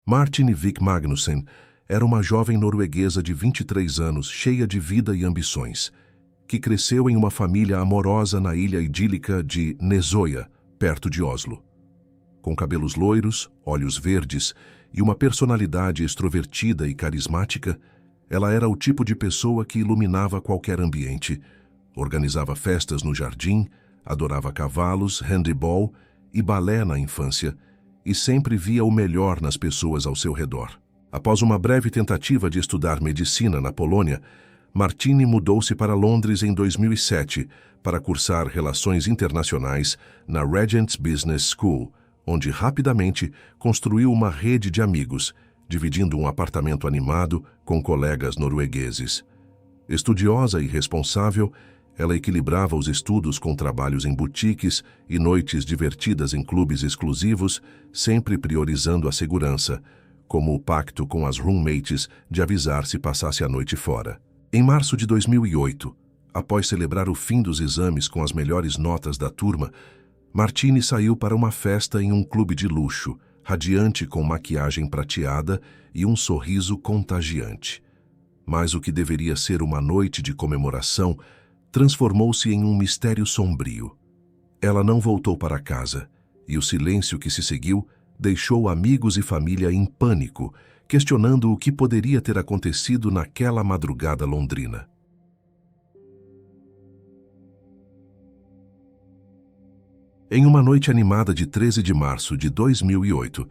Martine Vik Magnussen era uma jovem norueguesa de 23 anos, cheia de vida e ambições, que cresceu em uma família amorosa na ilha idílica de Nesøya, perto de Oslo. Com cabelos loiros, olhos verdes e uma personalidade extrovertida e carismática, ela era o tipo de pessoa que iluminava qualquer ambiente, organizava festas no jardim, adorava cavalos, handebol e balé na infância, e sempre via o melhor nas pessoas ao seu redor. Após uma breve tentativa de estudar medicina na Polônia, Martine mudou-se para Londres em 2007 para cursar Relações Internacionais na Regent's Business School, onde rapidamente construiu uma rede de amigos, dividindo um apartamento animado com colegas noruegueses. Estudiosa e responsável, ela equilibrava os estudos com trabalhos em boutiques e noites divertidas em clubes exclusivos, sempre priorizando a segurança, como o pacto com as roommates de avisar se passasse a noite fora. Em março de 2008, após celebrar o fim dos exames com as melhores notas da turma, Martine saiu para uma festa em um clube de luxo, radiante com maquiagem prateada e um sorriso contagiante. Mas o que deveria ser uma noite de comemoração transformou-se em um mistério sombrio. Ela não voltou para casa, e o silêncio que se seguiu deixou amigos e família em pânico, questionando o que poderia ter acontecido naquela madrugada londrina. Em uma noite animada de 13 de março de 2008,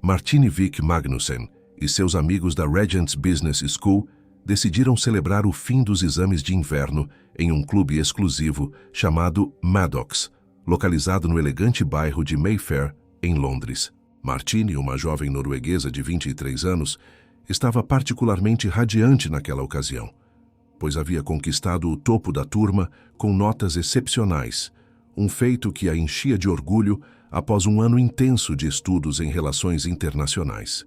Martine Vik Magnussen e seus amigos da Regent's Business School decidiram celebrar o fim dos exames de inverno em um clube exclusivo chamado Maddox, localizado no elegante bairro de Mayfair, em Londres. Martine, uma jovem norueguesa de 23 anos, estava particularmente radiante naquela ocasião, pois havia conquistado o topo da turma com notas excepcionais, um feito que a enchia de orgulho após um ano intenso de estudos em relações internacionais.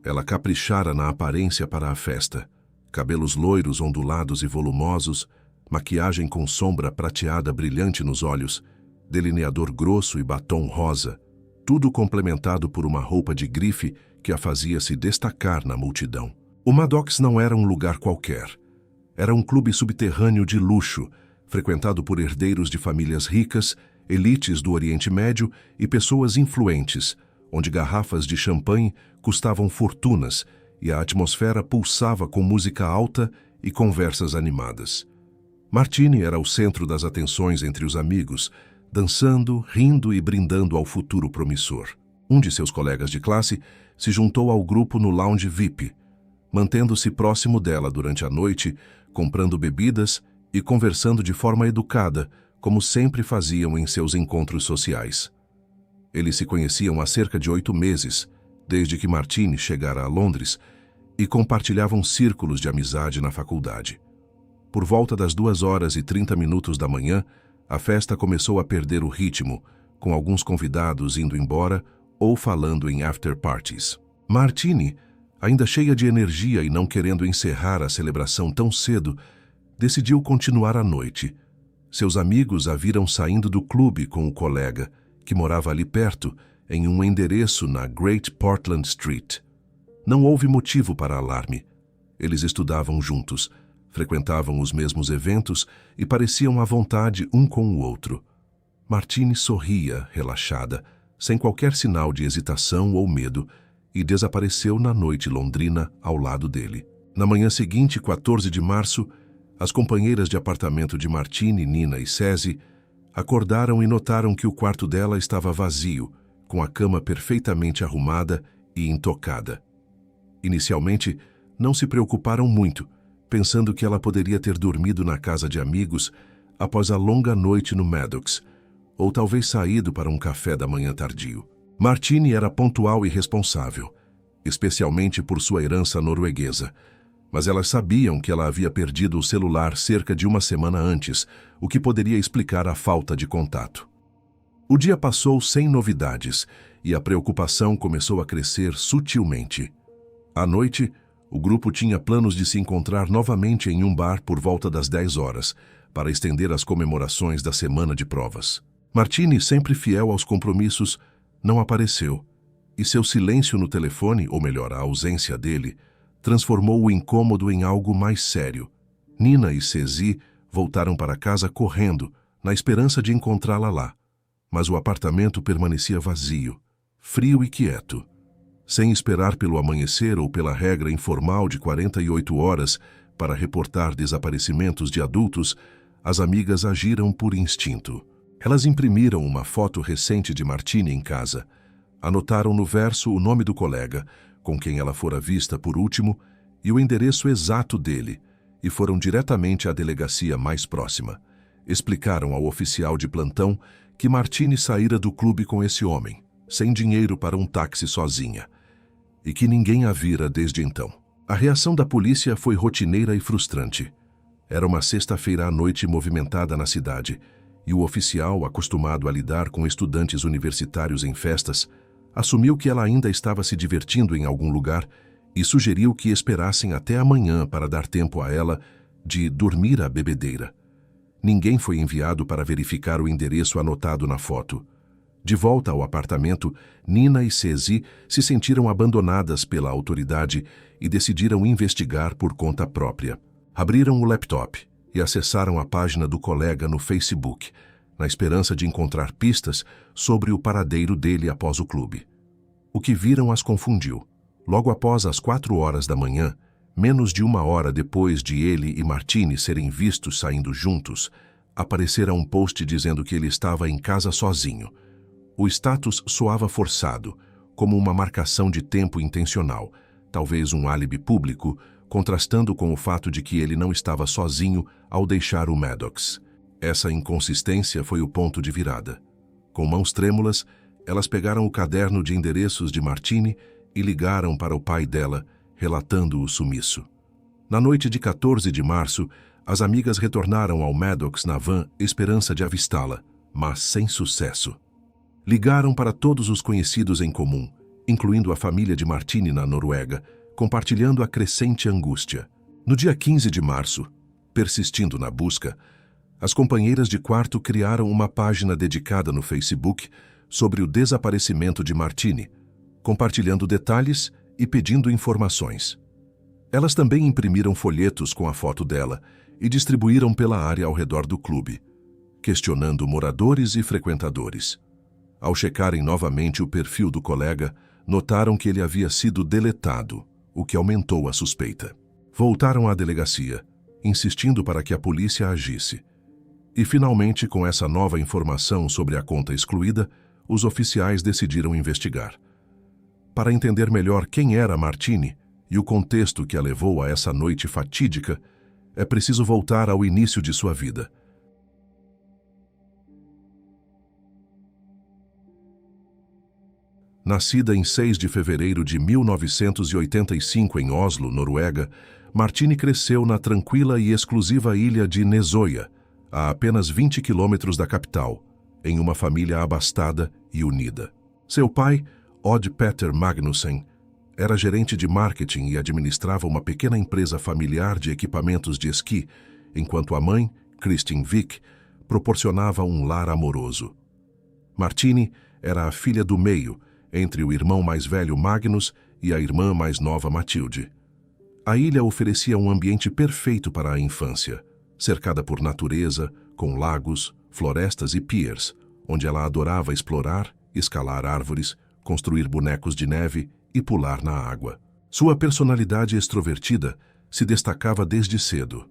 Ela caprichara na aparência para a festa, cabelos loiros ondulados e volumosos, maquiagem com sombra prateada brilhante nos olhos, delineador grosso e batom rosa, tudo complementado por uma roupa de grife que a fazia se destacar na multidão. O Maddox não era um lugar qualquer. Era um clube subterrâneo de luxo, frequentado por herdeiros de famílias ricas, elites do Oriente Médio e pessoas influentes, onde garrafas de champanhe custavam fortunas e a atmosfera pulsava com música alta e conversas animadas. Martine era o centro das atenções entre os amigos, dançando, rindo e brindando ao futuro promissor. Um de seus colegas de classe se juntou ao grupo no lounge VIP, mantendo-se próximo dela durante a noite, comprando bebidas e conversando de forma educada, como sempre faziam em seus encontros sociais. Eles se conheciam há cerca de 8 meses, desde que Martine chegara a Londres, e compartilhavam círculos de amizade na faculdade. Por volta das 2h30 da manhã, a festa começou a perder o ritmo, com alguns convidados indo embora ou falando em after-parties. Martine, ainda cheia de energia e não querendo encerrar a celebração tão cedo, decidiu continuar a noite. Seus amigos a viram saindo do clube com o colega, que morava ali perto, em um endereço na Great Portland Street. Não houve motivo para alarme. Eles estudavam juntos, frequentavam os mesmos eventos e pareciam à vontade um com o outro. Martine sorria, relaxada, sem qualquer sinal de hesitação ou medo, e desapareceu na noite londrina ao lado dele. Na manhã seguinte, 14 de março, as companheiras de apartamento de Martine, Nina e Cesi acordaram e notaram que o quarto dela estava vazio, com a cama perfeitamente arrumada e intocada. Inicialmente, não se preocuparam muito, pensando que ela poderia ter dormido na casa de amigos após a longa noite no Maddox, ou talvez saído para um café da manhã tardio. Martine era pontual e responsável, especialmente por sua herança norueguesa, mas elas sabiam que ela havia perdido o celular cerca de uma semana antes, o que poderia explicar a falta de contato. O dia passou sem novidades e a preocupação começou a crescer sutilmente. À noite, o grupo tinha planos de se encontrar novamente em um bar por volta das 10 horas, para estender as comemorações da semana de provas. Martine, sempre fiel aos compromissos, não apareceu, E seu silêncio no telefone, ou melhor, a ausência dele, transformou o incômodo em algo mais sério. Nina e Ceci voltaram para casa correndo, na esperança de encontrá-la lá. Mas o apartamento permanecia vazio, frio e quieto. Sem esperar pelo amanhecer ou pela regra informal de 48 horas para reportar desaparecimentos de adultos, as amigas agiram por instinto. Elas imprimiram uma foto recente de Martini em casa. Anotaram no verso o nome do colega, com quem ela fora vista por último, e o endereço exato dele, e foram diretamente à delegacia mais próxima. Explicaram ao oficial de plantão que Martini saíra do clube com esse homem, sem dinheiro para um táxi sozinha, e que ninguém a vira desde então. A reação da polícia foi rotineira e frustrante. Era uma sexta-feira à noite movimentada na cidade, e o oficial, acostumado a lidar com estudantes universitários em festas, assumiu que ela ainda estava se divertindo em algum lugar e sugeriu que esperassem até amanhã para dar tempo a ela de dormir à bebedeira. Ninguém foi enviado para verificar o endereço anotado na foto. De volta ao apartamento, Nina e Ceci se sentiram abandonadas pela autoridade e decidiram investigar por conta própria. Abriram o laptop e acessaram a página do colega no Facebook, na esperança de encontrar pistas sobre o paradeiro dele após o clube. O que viram as confundiu. Logo após as 4 horas da manhã, menos de 1 hora depois de ele e Martini serem vistos saindo juntos, aparecera um post dizendo que ele estava em casa sozinho. O status soava forçado, como uma marcação de tempo intencional, talvez um álibi público, contrastando com o fato de que ele não estava sozinho ao deixar o Maddox. Essa inconsistência foi o ponto de virada. Com mãos trêmulas, elas pegaram o caderno de endereços de Martini e ligaram para o pai dela, relatando o sumiço. Na noite de 14 de março, as amigas retornaram ao Maddox na van esperança de avistá-la, mas sem sucesso. Ligaram para todos os conhecidos em comum, incluindo a família de Martini na Noruega, compartilhando a crescente angústia. No dia 15 de março, persistindo na busca, as companheiras de quarto criaram uma página dedicada no Facebook sobre o desaparecimento de Martini, compartilhando detalhes e pedindo informações. Elas também imprimiram folhetos com a foto dela e distribuíram pela área ao redor do clube, questionando moradores e frequentadores. Ao checarem novamente o perfil do colega, notaram que ele havia sido deletado, o que aumentou a suspeita. Voltaram à delegacia, insistindo para que a polícia agisse. E finalmente, com essa nova informação sobre a conta excluída, os oficiais decidiram investigar. Para entender melhor quem era Martini e o contexto que a levou a essa noite fatídica, é preciso voltar ao início de sua vida. Nascida em 6 de fevereiro de 1985 em Oslo, Noruega, Martini cresceu na tranquila e exclusiva ilha de Nesøya, a apenas 20 quilômetros da capital, em uma família abastada e unida. Seu pai, Odd Petter Magnussen, era gerente de marketing e administrava uma pequena empresa familiar de equipamentos de esqui, enquanto a mãe, Kristin Vik, proporcionava um lar amoroso. Martini era a filha do meio, entre o irmão mais velho Magnus e a irmã mais nova Matilde. A ilha oferecia um ambiente perfeito para a infância, cercada por natureza, com lagos, florestas e piers, onde ela adorava explorar, escalar árvores, construir bonecos de neve e pular na água. Sua personalidade extrovertida se destacava desde cedo.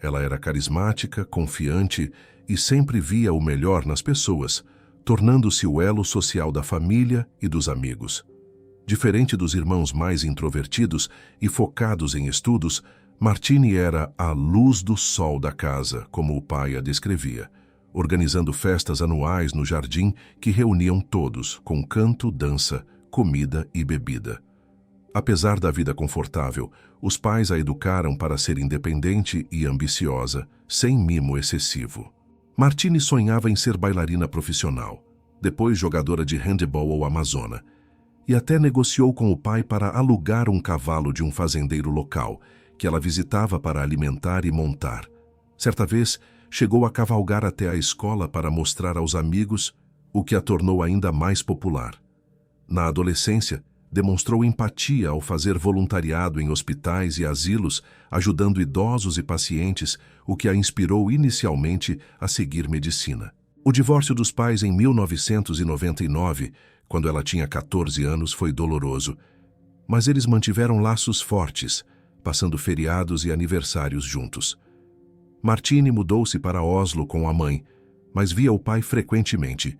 Ela era carismática, confiante e sempre via o melhor nas pessoas, tornando-se o elo social da família e dos amigos. Diferente dos irmãos mais introvertidos e focados em estudos, Martini era a luz do sol da casa, como o pai a descrevia, organizando festas anuais no jardim que reuniam todos, com canto, dança, comida e bebida. Apesar da vida confortável, os pais a educaram para ser independente e ambiciosa, sem mimo excessivo. Martini sonhava em ser bailarina profissional, depois jogadora de handebol ao Amazonas, e até negociou com o pai para alugar um cavalo de um fazendeiro local, que ela visitava para alimentar e montar. Certa vez, chegou a cavalgar até a escola para mostrar aos amigos, o que a tornou ainda mais popular. Na adolescência, demonstrou empatia ao fazer voluntariado em hospitais e asilos, ajudando idosos e pacientes, o que a inspirou inicialmente a seguir medicina. O divórcio dos pais em 1999, quando ela tinha 14 anos, foi doloroso, mas eles mantiveram laços fortes, passando feriados e aniversários juntos. Martine mudou-se para Oslo com a mãe, mas via o pai frequentemente.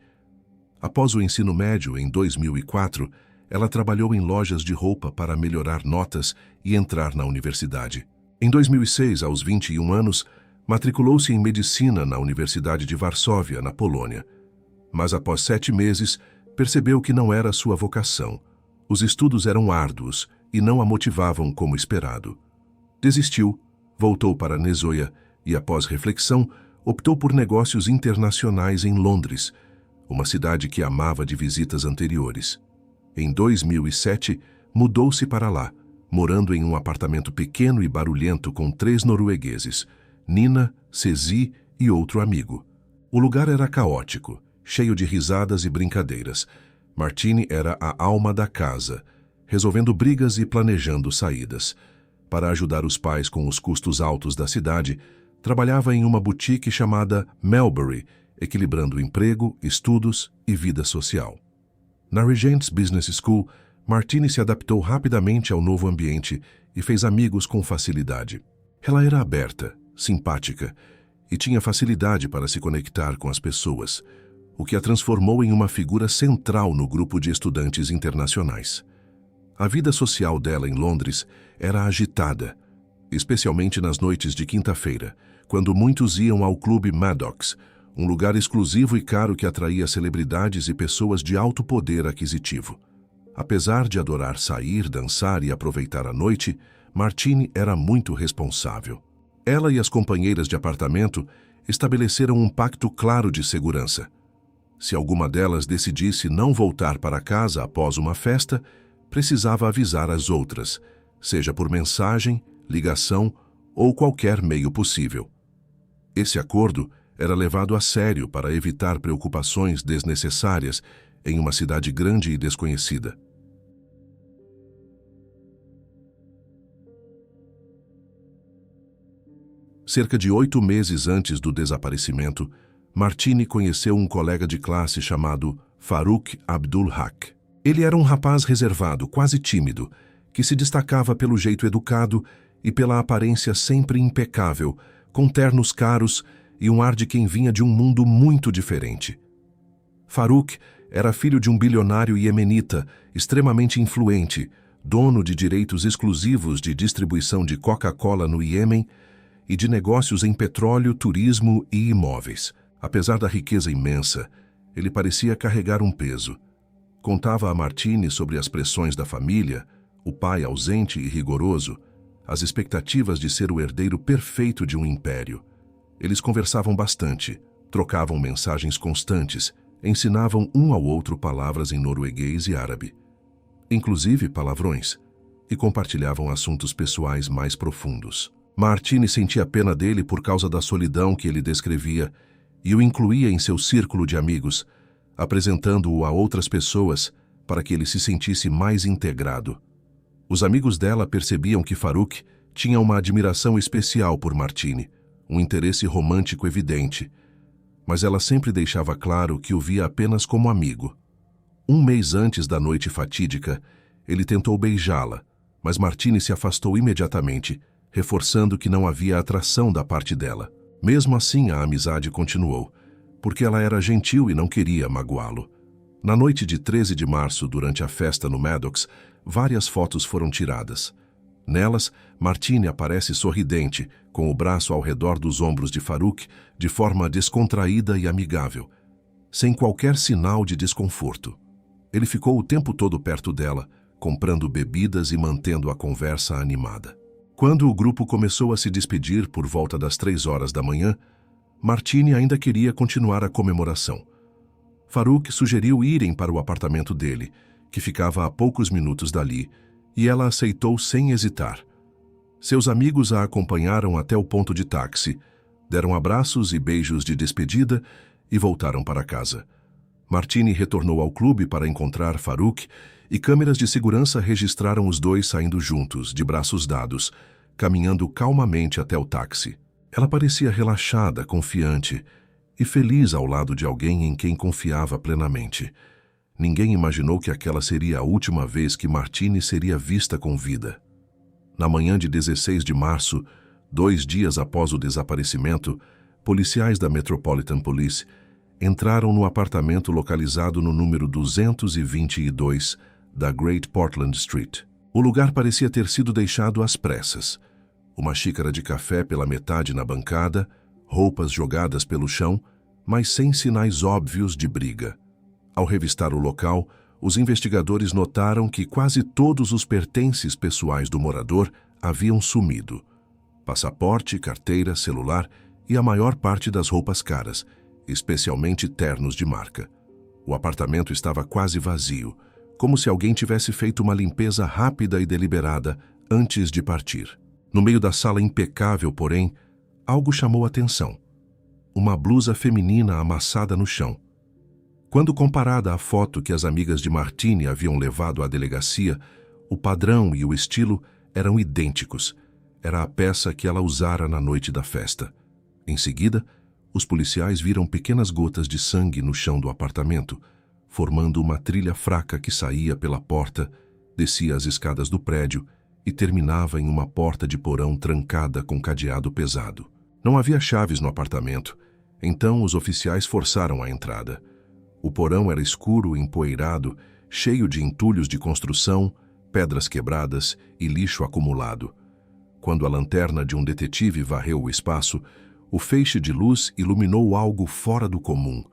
Após o ensino médio, em 2004, ela trabalhou em lojas de roupa para melhorar notas e entrar na universidade. Em 2006, aos 21 anos, matriculou-se em medicina na Universidade de Varsóvia, na Polônia. Mas após 7 meses, percebeu que não era sua vocação. Os estudos eram árduos e não a motivavam como esperado. Desistiu, voltou para Nesoia e, após reflexão, optou por negócios internacionais em Londres, uma cidade que amava de visitas anteriores. Em 2007, mudou-se para lá, morando em um apartamento pequeno e barulhento com 3 noruegueses, Nina, Ceci e outro amigo. O lugar era caótico, cheio de risadas e brincadeiras. Martine era a alma da casa, resolvendo brigas e planejando saídas. Para ajudar os pais com os custos altos da cidade, trabalhava em uma boutique chamada Melbury, equilibrando emprego, estudos e vida social. Na Regents Business School, Martine se adaptou rapidamente ao novo ambiente e fez amigos com facilidade. Ela era aberta, simpática e tinha facilidade para se conectar com as pessoas, o que a transformou em uma figura central no grupo de estudantes internacionais. A vida social dela em Londres era agitada, especialmente nas noites de quinta-feira, quando muitos iam ao Clube Maddox, um lugar exclusivo e caro que atraía celebridades e pessoas de alto poder aquisitivo. Apesar de adorar sair, dançar e aproveitar a noite, Martine era muito responsável. Ela e as companheiras de apartamento estabeleceram um pacto claro de segurança. Se alguma delas decidisse não voltar para casa após uma festa, precisava avisar as outras, seja por mensagem, ligação ou qualquer meio possível. Esse acordo era levado a sério para evitar preocupações desnecessárias em uma cidade grande e desconhecida. Cerca de 8 meses antes do desaparecimento, Martine conheceu um colega de classe chamado Faruk Abdul Haq. Ele era um rapaz reservado, quase tímido, que se destacava pelo jeito educado e pela aparência sempre impecável, com ternos caros e um ar de quem vinha de um mundo muito diferente. Faruk era filho de um bilionário iemenita, extremamente influente, dono de direitos exclusivos de distribuição de Coca-Cola no Iêmen e de negócios em petróleo, turismo e imóveis. Apesar da riqueza imensa, ele parecia carregar um peso. Contava a Martine sobre as pressões da família, o pai ausente e rigoroso, as expectativas de ser o herdeiro perfeito de um império. Eles conversavam bastante, trocavam mensagens constantes, ensinavam um ao outro palavras em norueguês e árabe, inclusive palavrões, e compartilhavam assuntos pessoais mais profundos. Martine sentia pena dele por causa da solidão que ele descrevia e o incluía em seu círculo de amigos, apresentando-o a outras pessoas para que ele se sentisse mais integrado. Os amigos dela percebiam que Faruk tinha uma admiração especial por Martine, um interesse romântico evidente, mas ela sempre deixava claro que o via apenas como amigo. Um mês antes da noite fatídica, ele tentou beijá-la, mas Martine se afastou imediatamente, reforçando que não havia atração da parte dela. Mesmo assim, a amizade continuou, porque ela era gentil e não queria magoá-lo. Na noite de 13 de março, durante a festa no Maddox, várias fotos foram tiradas. Nelas, Martine aparece sorridente, com o braço ao redor dos ombros de Faruk, de forma descontraída e amigável, sem qualquer sinal de desconforto. Ele ficou o tempo todo perto dela, comprando bebidas e mantendo a conversa animada. Quando o grupo começou a se despedir por volta das 3 horas da manhã, Martine ainda queria continuar a comemoração. Faruk sugeriu irem para o apartamento dele, que ficava a poucos minutos dali, e ela aceitou sem hesitar. Seus amigos a acompanharam até o ponto de táxi, deram abraços e beijos de despedida e voltaram para casa. Martini retornou ao clube para encontrar Farouk e câmeras de segurança registraram os dois saindo juntos, de braços dados, caminhando calmamente até o táxi. Ela parecia relaxada, confiante e feliz ao lado de alguém em quem confiava plenamente. Ninguém imaginou que aquela seria a última vez que Martini seria vista com vida. Na manhã de 16 de março, 2 dias após o desaparecimento, policiais da Metropolitan Police entraram no apartamento localizado no número 222 da Great Portland Street. O lugar parecia ter sido deixado às pressas. Uma xícara de café pela metade na bancada, roupas jogadas pelo chão, mas sem sinais óbvios de briga. Ao revistar o local, os investigadores notaram que quase todos os pertences pessoais do morador haviam sumido. Passaporte, carteira, celular e a maior parte das roupas caras, especialmente ternos de marca. O apartamento estava quase vazio, como se alguém tivesse feito uma limpeza rápida e deliberada antes de partir. No meio da sala impecável, porém, algo chamou a atenção. Uma blusa feminina amassada no chão. Quando comparada à foto que as amigas de Martini haviam levado à delegacia, o padrão e o estilo eram idênticos. Era a peça que ela usara na noite da festa. Em seguida, os policiais viram pequenas gotas de sangue no chão do apartamento, formando uma trilha fraca que saía pela porta, descia as escadas do prédio e terminava em uma porta de porão trancada com cadeado pesado. Não havia chaves no apartamento, então os oficiais forçaram a entrada. O porão era escuro, empoeirado, cheio de entulhos de construção, pedras quebradas e lixo acumulado. Quando a lanterna de um detetive varreu o espaço, o feixe de luz iluminou algo fora do comum.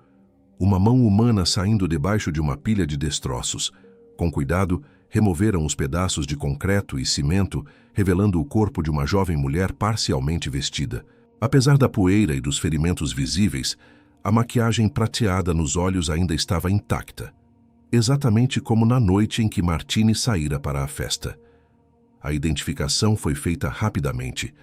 Uma mão humana saindo debaixo de uma pilha de destroços. Com cuidado, removeram os pedaços de concreto e cimento, revelando o corpo de uma jovem mulher parcialmente vestida. Apesar da poeira e dos ferimentos visíveis, a maquiagem prateada nos olhos ainda estava intacta, exatamente como na noite em que Martini saíra para a festa. A identificação foi feita rapidamente.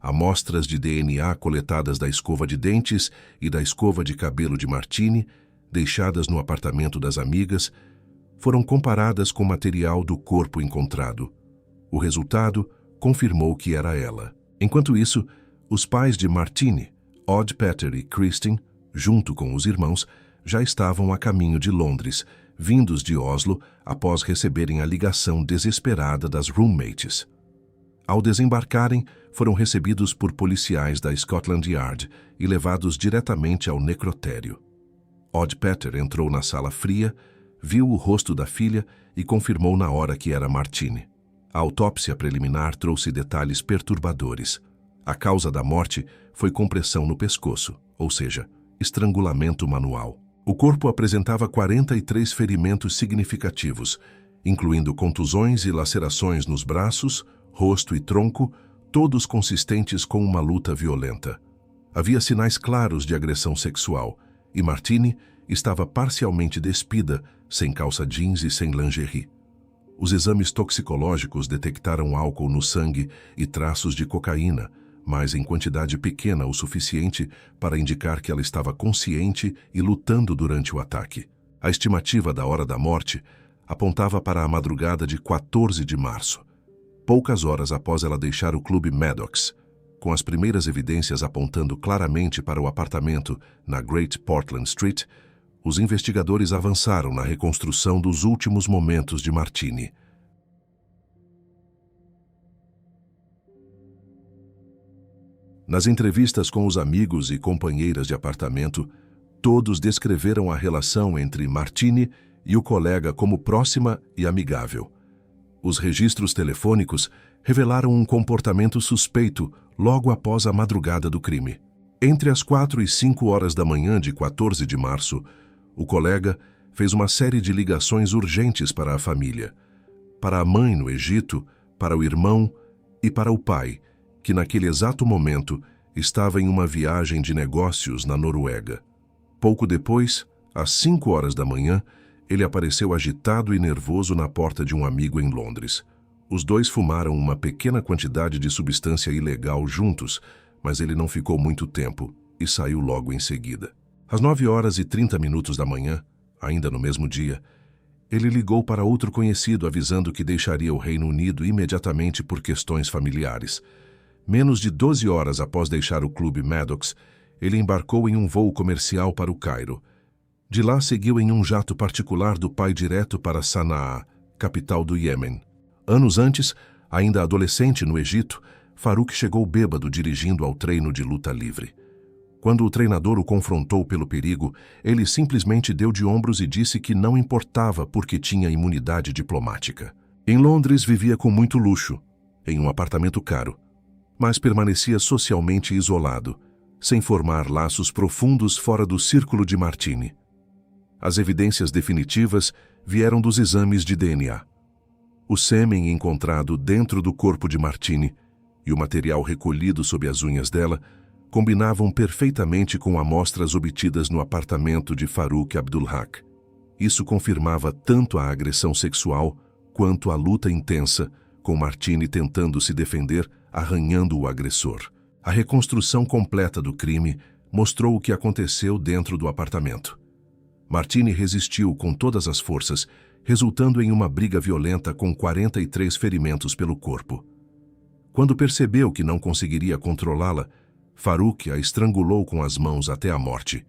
Amostras de DNA coletadas da escova de dentes e da escova de cabelo de Martini, deixadas no apartamento das amigas, foram comparadas com material do corpo encontrado. O resultado confirmou que era ela. Enquanto isso, os pais de Martini, Odd Peter e Kristin, junto com os irmãos, já estavam a caminho de Londres, vindos de Oslo após receberem a ligação desesperada das roommates. Ao desembarcarem, foram recebidos por policiais da Scotland Yard e levados diretamente ao necrotério. Odd Peter entrou na sala fria, viu o rosto da filha e confirmou na hora que era Martini. A autópsia preliminar trouxe detalhes perturbadores. A causa da morte foi compressão no pescoço, ou seja, estrangulamento manual. O corpo apresentava 43 ferimentos significativos, incluindo contusões e lacerações nos braços, rosto e tronco, todos consistentes com uma luta violenta. Havia sinais claros de agressão sexual, e Martini estava parcialmente despida, sem calça jeans e sem lingerie. Os exames toxicológicos detectaram álcool no sangue e traços de cocaína, mas em quantidade pequena o suficiente para indicar que ela estava consciente e lutando durante o ataque. A estimativa da hora da morte apontava para a madrugada de 14 de março, poucas horas após ela deixar o clube Maddox, com as primeiras evidências apontando claramente para o apartamento na Great Portland Street. Os investigadores avançaram na reconstrução dos últimos momentos de Martini. Nas entrevistas com os amigos e companheiras de apartamento, todos descreveram a relação entre Martini e o colega como próxima e amigável. Os registros telefônicos revelaram um comportamento suspeito logo após a madrugada do crime. Entre as 4 e 5 horas da manhã de 14 de março, o colega fez uma série de ligações urgentes para a família, para a mãe no Egito, para o irmão e para o pai, que naquele exato momento estava em uma viagem de negócios na Noruega. Pouco depois, às 5 horas da manhã, ele apareceu agitado e nervoso na porta de um amigo em Londres. Os dois fumaram uma pequena quantidade de substância ilegal juntos, mas ele não ficou muito tempo e saiu logo em seguida. Às 9 horas e 30 minutos da manhã, Ainda no mesmo dia, ele ligou para outro conhecido avisando que deixaria o Reino Unido imediatamente por questões familiares. Menos de 12 horas após deixar o clube Maddox, ele embarcou em um voo comercial para o Cairo. De lá seguiu em um jato particular do pai direto para Sanaa, capital do Iêmen. Anos antes, ainda adolescente no Egito, Farouk chegou bêbado dirigindo ao treino de luta livre. Quando o treinador o confrontou pelo perigo, ele simplesmente deu de ombros e disse que não importava porque tinha imunidade diplomática. Em Londres vivia com muito luxo, em um apartamento caro, mas permanecia socialmente isolado, sem formar laços profundos fora do círculo de Martini. As evidências definitivas vieram dos exames de DNA. O sêmen encontrado dentro do corpo de Martini e o material recolhido sob as unhas dela combinavam perfeitamente com amostras obtidas no apartamento de Farouk Abdulhak. Isso confirmava tanto a agressão sexual quanto a luta intensa, com Martini tentando se defender, arranhando o agressor. A reconstrução completa do crime mostrou o que aconteceu dentro do apartamento. Martini resistiu com todas as forças, resultando em uma briga violenta com 43 ferimentos pelo corpo. Quando percebeu que não conseguiria controlá-la, Farouk a estrangulou com as mãos até a morte.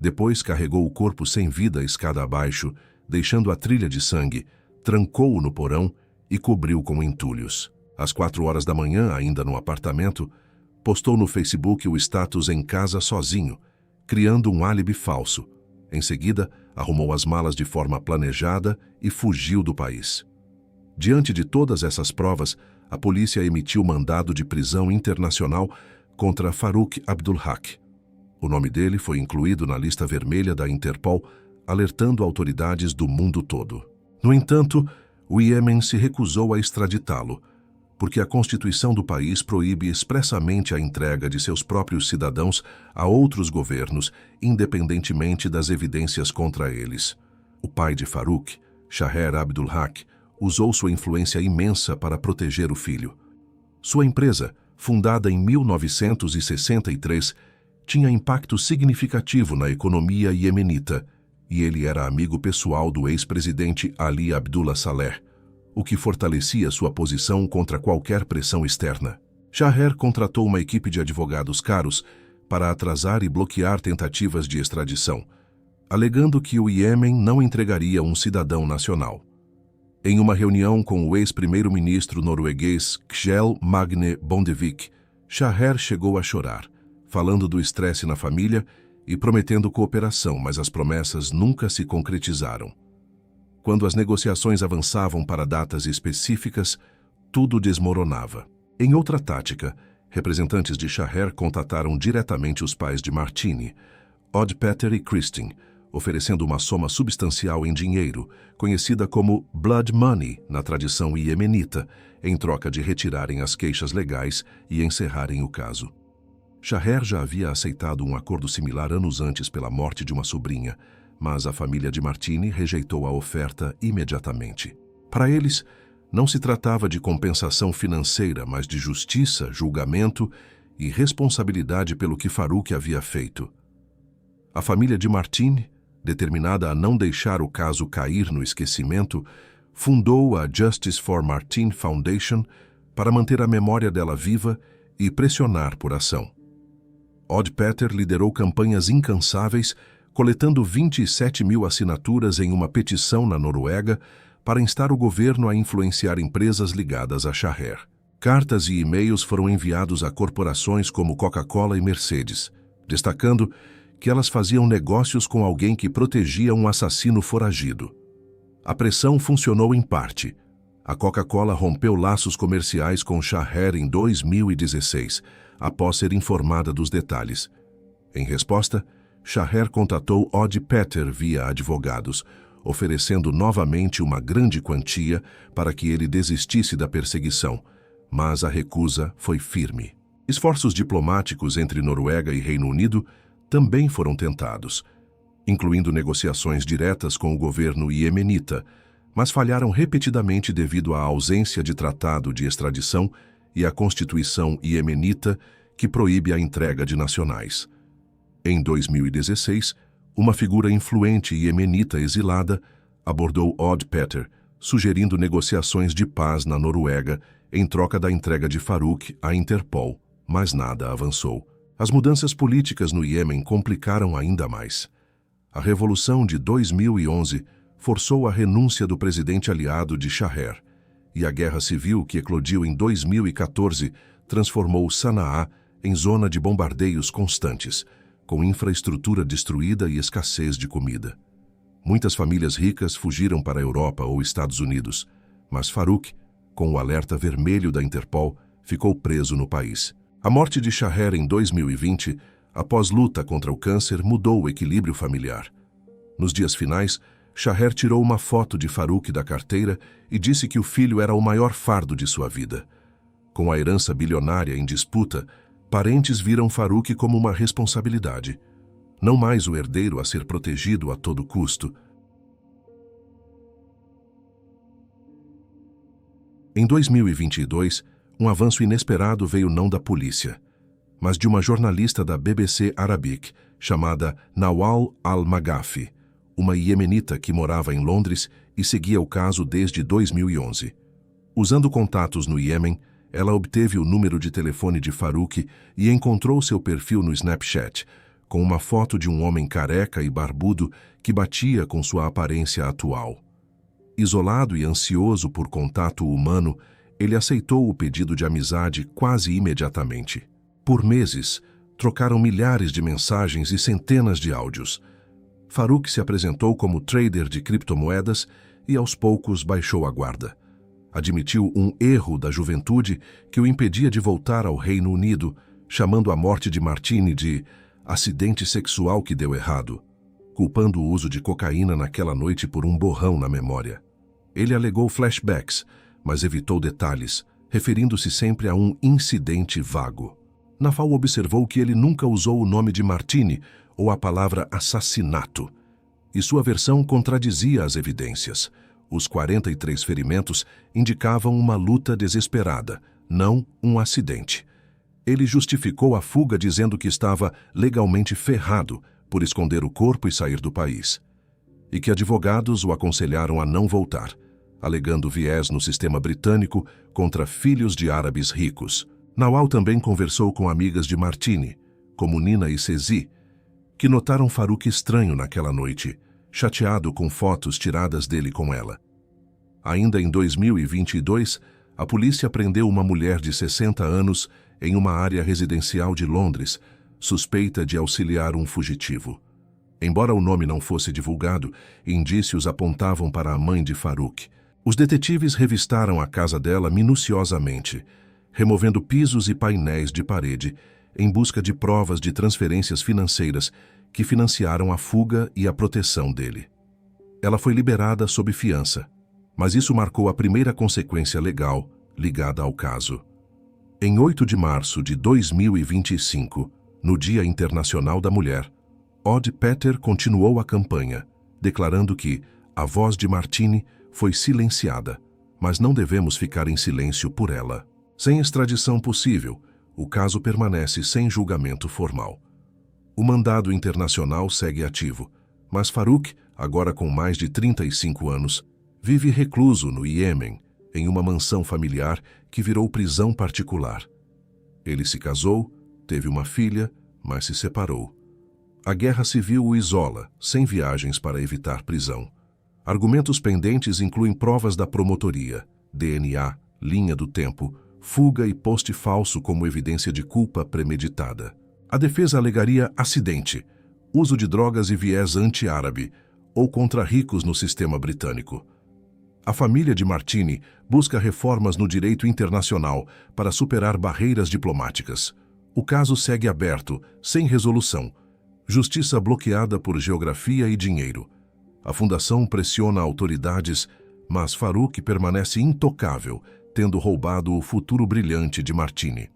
Depois carregou o corpo sem vida escada abaixo, deixando a trilha de sangue, trancou-o no porão e cobriu com entulhos. Às 4 horas da manhã, ainda no apartamento, postou no Facebook o status em casa sozinho, criando um álibi falso. Em seguida, arrumou as malas de forma planejada e fugiu do país. Diante de todas essas provas, a polícia emitiu mandado de prisão internacional contra Farouk Abdulhak. O nome dele foi incluído na lista vermelha da Interpol, alertando autoridades do mundo todo. No entanto, o Iêmen se recusou a extraditá-lo, porque a Constituição do país proíbe expressamente a entrega de seus próprios cidadãos a outros governos, independentemente das evidências contra eles. O pai de Farouk, Shaher Abdulhak, usou sua influência imensa para proteger o filho. Sua empresa, fundada em 1963, tinha impacto significativo na economia iemenita, e ele era amigo pessoal do ex-presidente Ali Abdullah Saleh, o que fortalecia sua posição contra qualquer pressão externa. Shaher contratou uma equipe de advogados caros para atrasar e bloquear tentativas de extradição, alegando que o Iêmen não entregaria um cidadão nacional. Em uma reunião com o ex-primeiro-ministro norueguês Kjell Magne Bondevik, Shaher chegou a chorar, falando do estresse na família e prometendo cooperação, mas as promessas nunca se concretizaram. Quando as negociações avançavam para datas específicas, tudo desmoronava. Em outra tática, representantes de Shaher contataram diretamente os pais de Martini, Odd Peter e Kristin, oferecendo uma soma substancial em dinheiro, conhecida como blood money na tradição iemenita, em troca de retirarem as queixas legais e encerrarem o caso. Shaher já havia aceitado um acordo similar anos antes pela morte de uma sobrinha, mas a família de Martini rejeitou a oferta imediatamente. Para eles, não se tratava de compensação financeira, mas de justiça, julgamento e responsabilidade pelo que Farouk havia feito. A família de Martini, determinada a não deixar o caso cair no esquecimento, fundou a Justice for Martine Foundation para manter a memória dela viva e pressionar por ação. Odd Peter liderou campanhas incansáveis, coletando 27 mil assinaturas em uma petição na Noruega para instar o governo a influenciar empresas ligadas a Shaher. Cartas e e-mails foram enviados a corporações como Coca-Cola e Mercedes, destacando que elas faziam negócios com alguém que protegia um assassino foragido. A pressão funcionou em parte. A Coca-Cola rompeu laços comerciais com Shaher em 2016, após ser informada dos detalhes. Em resposta, Shaher contatou Odd Peter via advogados, oferecendo novamente uma grande quantia para que ele desistisse da perseguição, mas a recusa foi firme. Esforços diplomáticos entre Noruega e Reino Unido também foram tentados, incluindo negociações diretas com o governo iemenita, mas falharam repetidamente devido à ausência de tratado de extradição e à Constituição iemenita, que proíbe a entrega de nacionais. Em 2016, uma figura influente iemenita exilada abordou Odd Peter, sugerindo negociações de paz na Noruega em troca da entrega de Farouk à Interpol, mas nada avançou. As mudanças políticas no Iêmen complicaram ainda mais. A Revolução de 2011 forçou a renúncia do presidente aliado de Shaher, e a guerra civil que eclodiu em 2014 transformou Sanaa em zona de bombardeios constantes, com infraestrutura destruída e escassez de comida. Muitas famílias ricas fugiram para a Europa ou Estados Unidos, mas Farouk, com o alerta vermelho da Interpol, ficou preso no país. A morte de Shaher em 2020, após luta contra o câncer, mudou o equilíbrio familiar. Nos dias finais, Shaher tirou uma foto de Farouk da carteira e disse que o filho era o maior fardo de sua vida. Com a herança bilionária em disputa, parentes viram Farouk como uma responsabilidade, não mais o herdeiro a ser protegido a todo custo. Em 2022, um avanço inesperado veio não da polícia, mas de uma jornalista da BBC Arabic, chamada Nawal Al-Maghafi, uma iemenita que morava em Londres e seguia o caso desde 2011. Usando contatos no Iêmen, ela obteve o número de telefone de Farouk e encontrou seu perfil no Snapchat, com uma foto de um homem careca e barbudo que batia com sua aparência atual. Isolado e ansioso por contato humano, ele aceitou o pedido de amizade quase imediatamente. Por meses, trocaram milhares de mensagens e centenas de áudios. Farouk se apresentou como trader de criptomoedas e aos poucos baixou a guarda. Admitiu um erro da juventude que o impedia de voltar ao Reino Unido, chamando a morte de Martini de acidente sexual que deu errado, culpando o uso de cocaína naquela noite por um borrão na memória. Ele alegou flashbacks, mas evitou detalhes, referindo-se sempre a um incidente vago. Nawal observou que ele nunca usou o nome de Martini ou a palavra assassinato, e sua versão contradizia as evidências. Os 43 ferimentos indicavam uma luta desesperada, não um acidente. Ele justificou a fuga dizendo que estava legalmente ferrado por esconder o corpo e sair do país, e que advogados o aconselharam a não voltar, alegando viés no sistema britânico contra filhos de árabes ricos. Nawal também conversou com amigas de Martini, como Nina e Cezi, que notaram Farouk estranho naquela noite, chateado com fotos tiradas dele com ela. Ainda em 2022, a polícia prendeu uma mulher de 60 anos em uma área residencial de Londres, suspeita de auxiliar um fugitivo. Embora o nome não fosse divulgado, indícios apontavam para a mãe de Farouk. Os detetives revistaram a casa dela minuciosamente, removendo pisos e painéis de parede, em busca de provas de transferências financeiras que financiaram a fuga e a proteção dele. Ela foi liberada sob fiança, mas isso marcou a primeira consequência legal ligada ao caso. Em 8 de março de 2025, no Dia Internacional da Mulher, Odd Peter continuou a campanha, declarando que a voz de Martini foi silenciada, mas não devemos ficar em silêncio por ela. Sem extradição possível, o caso permanece sem julgamento formal. O mandado internacional segue ativo, mas Farouk, agora com mais de 35 anos, vive recluso no Iêmen, em uma mansão familiar que virou prisão particular. Ele se casou, teve uma filha, mas se separou. A guerra civil o isola, sem viagens para evitar prisão. Argumentos pendentes incluem provas da promotoria, DNA, linha do tempo, fuga e post falso como evidência de culpa premeditada. A defesa alegaria acidente, uso de drogas e viés anti-árabe, ou contra ricos no sistema britânico. A família de Martini busca reformas no direito internacional para superar barreiras diplomáticas. O caso segue aberto, sem resolução. Justiça bloqueada por geografia e dinheiro. A fundação pressiona autoridades, mas Farouk permanece intocável, tendo roubado o futuro brilhante de Martini.